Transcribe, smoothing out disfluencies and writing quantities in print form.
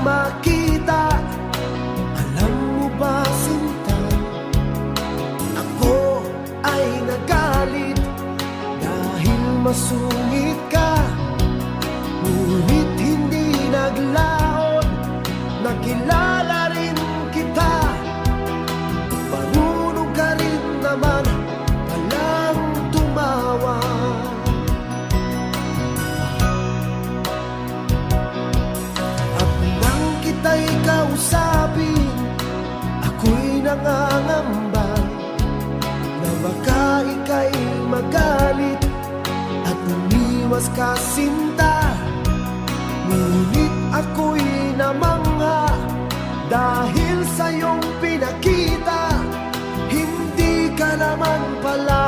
makita. Alam mo ba, sinta, ako ay nagalit dahil masungit ka. Ngunit hindi naglaon, nakilala rin kita. Marunong ka rin naman palang tumawa. At nang kita'y kausapin, ako'y nangangamba na baka ika'y magalit at umiwas ka, sinta. Ngunit ako'y namangha dahil sa iyong pinakita, hindi ka naman pala